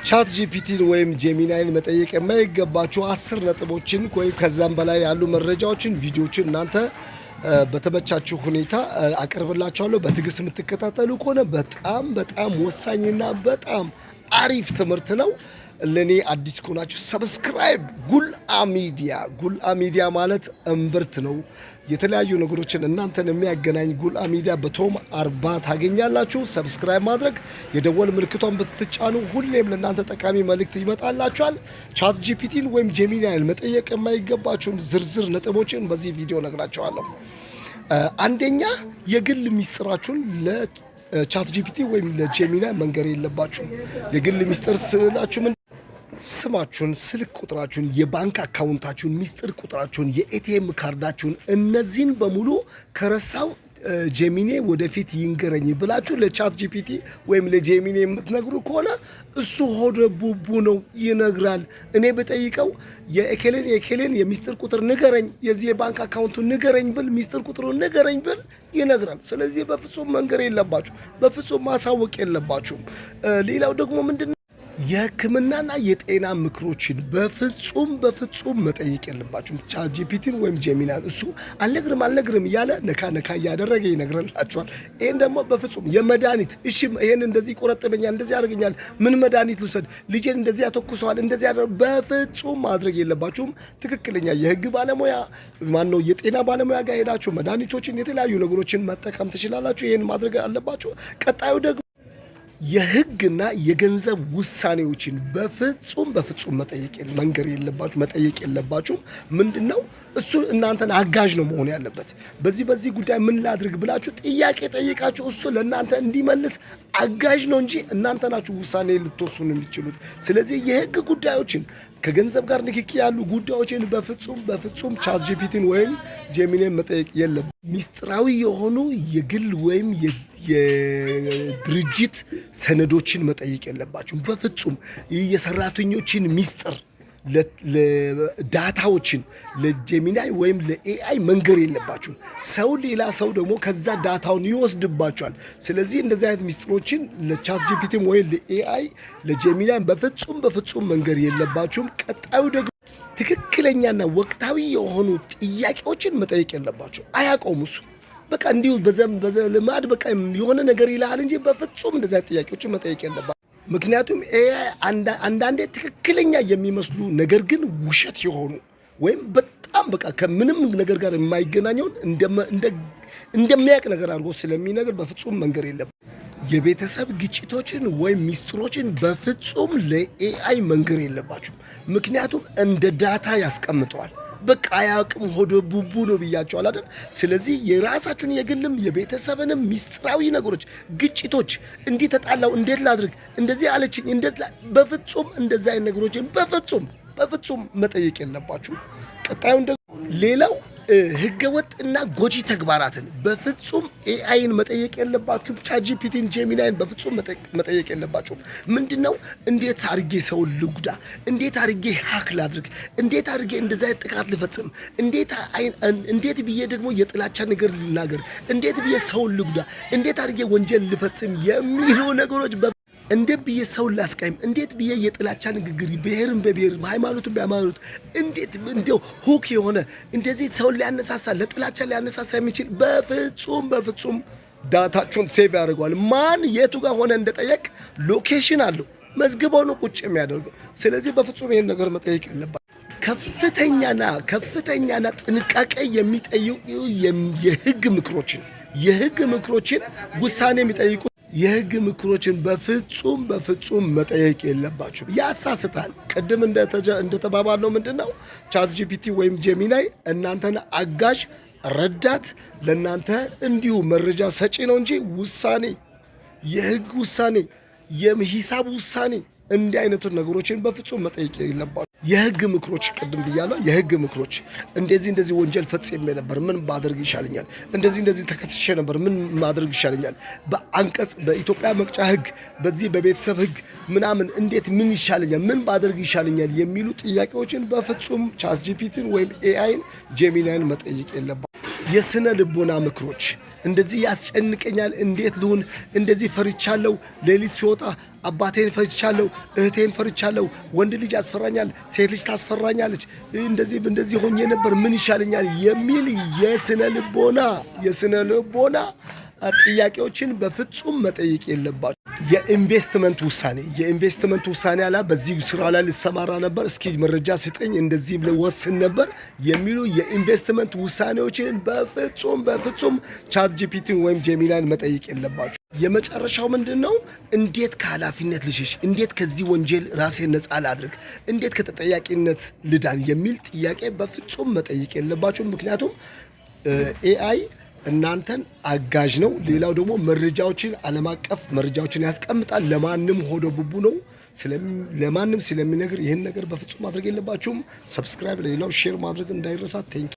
ቻት ጂፒቲን ወይም ጄሚናይን መጠየቅ የማይገባችሁ 10 ነጥቦችን ወይም ከዛም በላይ ያሉ መረጃዎችን ቪዲዮዎችን እናንተ በተመቻችሁ ሁኔታ አቀርብላችኋለሁ። በትዕግስት የምትከታተሉ ከሆነ በጣም ወሳኝና በጣም አሪፍ ትምህርት ነው። ለኔ አዲስ ከሆናችሁ ሰብስክራይብ ጉልአ ሚዲያ ማለት እምብርት ነው። የተለያዩ ነገሮችን እናንተን የሚያገናኝ ጉልአ ሚዲያ በቶም 40 ታገኛላችሁ። ሰብስክራይብ ማድረግ የደወል ምልክቷን ብትጫኑ ሁሌም ለእናንተ ጠቃሚ መልእክት ይመጣላችኋል። ቻት ጂፒቲን ወይም ጄሚናይን መጠየቅ የማይገባችሁን ዝርዝር ነጥቦችን በዚህ ቪዲዮ ነግራችኋለሁ። አንደኛ የግል ሚስጥራችሁን ቻት ጂፒቲ ወይም ለጄሚናይ መንገር የለባችሁም። የግል ሚስጥር ስላችሁ ምን? ስማችሁን፣ ስልክ ቁጥራችሁን፣ የባንክ አካውንታችሁን፣ ሚስጥር ቁጥራችሁን፣ የኤቲኤም ካርዳችሁን እነዚህን በሙሉ ከረሳው ጄሚኔ ወደፊት ይንገረኝ ብላችሁ ለቻት ጂፒቲ ወይም ለጄሚኔ የምትነግሩ ከሆነ እሱ ሆደ ቡቡ ነው፣ ይነግራል። እኔ በጠይቀው የኤኬሌን የሚስጥር ቁጥር ንገረኝ፣ የዚህ የባንክ አካውንቱን ንገረኝ ብል ሚስጥር ቁጥሩን ንገረኝ ብል ይነግራል። ስለዚህ በፍጹም መንገር የለባችሁ፣ በፍጹም ማሳወቅ የለባችሁም። ሌላው ደግሞ ምንድነው? የሕክምናና የጤና ምክሮችን በፍጹም መጠየቅ የለባችሁም። ቻት ጂፒቲን ወይም ጄሚናን እሱ አልነግርም እያለ ነካ እያደረገ ይነግርላችኋል። ይህን ደግሞ በፍጹም የመድኃኒት እሺ፣ ይህን እንደዚህ ይቆረጥበኛል፣ እንደዚህ ያደርገኛል፣ ምን መድኃኒት ልውሰድ፣ ልጄን እንደዚህ ያተኩሰዋል፣ እንደዚህ ያደርግ፣ በፍጹም ማድረግ የለባችሁም። ትክክለኛ የህግ ባለሙያ ማነው የጤና ባለሙያ ጋር ሄዳችሁ መድኃኒቶችን፣ የተለያዩ ነገሮችን መጠቀም ትችላላችሁ። ይህን ማድረግ አለባችሁ። ቀጣዩ ደግሞ የህግና የገንዘብ ውሳኔዎችን በፍጹም መንገር የለባችሁ፣ መጠየቅ የለባችሁም። ምንድነው እሱ እናንተን አጋዥ ነው መሆን ያለበት። በዚህ ጉዳይ ምን ላድርግ ብላችሁ ጥያቄ ጠይቃችሁ እሱ ለእናንተ እንዲመልስ አጋዥ ነው እንጂ እናንተ ናችሁ ውሳኔ ልትወስኑ የሚችሉት። ስለዚህ የህግ ጉዳዮችን ከገንዘብ ጋር ንክኪ ያሉ ጉዳዮችን በፍጹም ቻት ጂፒቲን ወይም ጄሚናይን መጠየቅ የለም። ሚስጥራዊ የሆኑ የግል ወይም የድርጅት ሰነዶችን መጠየቅ የለባችሁም። በፍጹም የሰራተኞችን ሚስጥር ዳታዎችን ለጄሚናይ ወይም ለኤአይ መንገር የለባችሁም። ሌላ ሰው ደግሞ ከዛ ዳታውን ይወስድባችኋል። ስለዚህ እንደዚህ አይነት ሚስጥሮችን ለቻት ጂፒቲም ወይም ለኤአይ ለጄሚናይ በፍጹም መንገር የለባችሁም። ቀጣዩ ደግሞ ትክክለኛና ወቅታዊ የሆኑ ጥያቄዎችን መጠየቅ የለባችሁ። አያውቀውም እሱ በቃ እንዲሁ በዘልማድ በቃ የሆነ ነገር ይላል እንጂ በፍጹም እንደዛ ጥያቄዎችን መጠየቅ የለባችሁ። ምክንያቱም ኤአይ አንዳንዴ ትክክለኛ የሚመስሉ ነገር ግን ውሸት የሆኑ ወይም በጣም በቃ ከምንም ነገር ጋር የማይገናኘውን እንደሚያውቅ ነገር አድርጎ ስለሚነገር በፍጹም መንገር የለባችሁ። የቤተሰብ ግጭቶችን ወይም ሚስጥሮችን በፍጹም ለኤአይ መንገር የለባችሁ። ምክንያቱም እንደ ዳታ ያስቀምጠዋል። በቃ አያውቅም፣ ሆደ ቡቡ ነው ብያቸዋል አይደል? ስለዚህ የራሳችሁን የግልም የቤተሰብንም ሚስጥራዊ ነገሮች፣ ግጭቶች፣ እንዲህ ተጣላው፣ እንዴት ላድርግ፣ እንደዚህ አለችኝ፣ በፍጹም እንደዚህ አይነት ነገሮችን በፍጹም መጠየቅ የለባችሁ። ቀጣዩን ደግሞ ሌላው ህገወጥ እና ጎጂ ተግባራትን በፍጹም ኤአይን መጠየቅ የለባችሁም። ቻት ጂፒቲን ጄሚናይን በፍጹም መጠየቅ የለባችሁም። ምንድነው? እንዴት አድርጌ ሰውን ልጉዳ፣ እንዴት አድርጌ ሀክ ላድርግ፣ እንዴት አድርጌ እንደዛ ጥቃት ልፈጽም፣ እንዴት ብዬ ደግሞ የጥላቻ ነገር ልናገር፣ እንዴት ብዬ ሰውን ልጉዳ፣ እንዴት አድርጌ ወንጀል ልፈጽም የሚሉ ነገሮች እንዴት ብዬ ሰውን ላስቀይም፣ እንዴት ብዬ የጥላቻ ንግግር ብሔርን በብሔር ሃይማኖትን በሃይማኖት እንዴት እንደው ሁክ የሆነ እንደዚህ ሰውን ሊያነሳሳ ለጥላቻ ሊያነሳሳ የሚችል በፍጹም ዳታችሁን ሴቭ ያደርገዋል። ማን የቱ ጋር ሆነ እንደጠየቅ ሎኬሽን አለው፣ መዝግበው ነው ቁጭ የሚያደርገው። ስለዚህ በፍጹም ይሄን ነገር መጠየቅ የለባችሁ። ከፍተኛና ጥንቃቄ የሚጠይቁ የህግ ምክሮችን ውሳኔ የሚጠይቁ የህግ ምክሮችን በፍጹም መጠየቅ የለባችሁም። ያሳስታል። ቅድም እንደተባባለው ምንድነው ቻት ጂፒቲ ወይም ጄሚናይ እናንተን አጋዥ ረዳት፣ ለእናንተ እንዲሁ መረጃ ሰጪ ነው እንጂ የህግ ውሳኔ፣ የሂሳብ ውሳኔ እንዲህ አይነቱ ነገሮችን በፍጹም መጠየቅ የለባችሁ። የህግ ምክሮች ቅድም ብያለሁ። የህግ ምክሮች እንደዚህ ወንጀል ፈጽሜ ነበር፣ ምን ባደርግ ይሻለኛል? እንደዚህ ተከስሼ ነበር፣ ምን ማድረግ ይሻለኛል? በአንቀጽ በኢትዮጵያ መቅጫ ህግ፣ በዚህ በቤተሰብ ህግ ምናምን እንዴት ምን ይሻለኛል? ምን ባደርግ ይሻለኛል? የሚሉ ጥያቄዎችን በፍጹም ቻት ጂፒቲን ወይም ኤአይን ጄሚናይን መጠየቅ የለባችሁ። የስነ ልቦና ምክሮች እንደዚህ ያስጨንቀኛል፣ እንዴት ልሁን? እንደዚህ ፈርቻለሁ፣ ሌሊት ሲወጣ አባቴን ፈርቻለሁ፣ እህቴን ፈርቻለሁ፣ ወንድ ልጅ ያስፈራኛል፣ ሴት ልጅ ታስፈራኛለች፣ እንደዚህ ሆኜ ነበር፣ ምን ይሻለኛል የሚል የስነ ልቦና ጥያቄዎችን በፍጹም መጠየቅ የለባችሁ። የኢንቨስትመንት ውሳኔ አላ በዚህ ስራ ላይ ልሰማራ ነበር፣ እስኪ መረጃ ስጠኝ፣ እንደዚህ ወስን ነበር የሚሉ የኢንቨስትመንት ውሳኔዎችን በፍጹም ቻት ጂፒቲን ወይም ጄሚናይን መጠየቅ የለባችሁ። የመጨረሻው ምንድነው? እንዴት ከኃላፊነት ልሽሽ፣ እንዴት ከዚህ ወንጀል ራሴን ነፃ ላድርግ፣ እንዴት ከተጠያቂነት ልዳን የሚል ጥያቄ በፍጹም መጠየቅ የለባችሁ። ምክንያቱም ኤአይ እናንተን አጋዥ ነው። ሌላው ደግሞ መረጃዎችን ዓለም አቀፍ መረጃዎችን ያስቀምጣል። ለማንም ሆዶ ቡቡ ነው። ለማንም ስለሚነግር ይህን ነገር በፍጹም ማድረግ የለባችሁም። ሰብስክራይብ፣ ለሌላው ሼር ማድረግ እንዳይረሳ። ቴንክ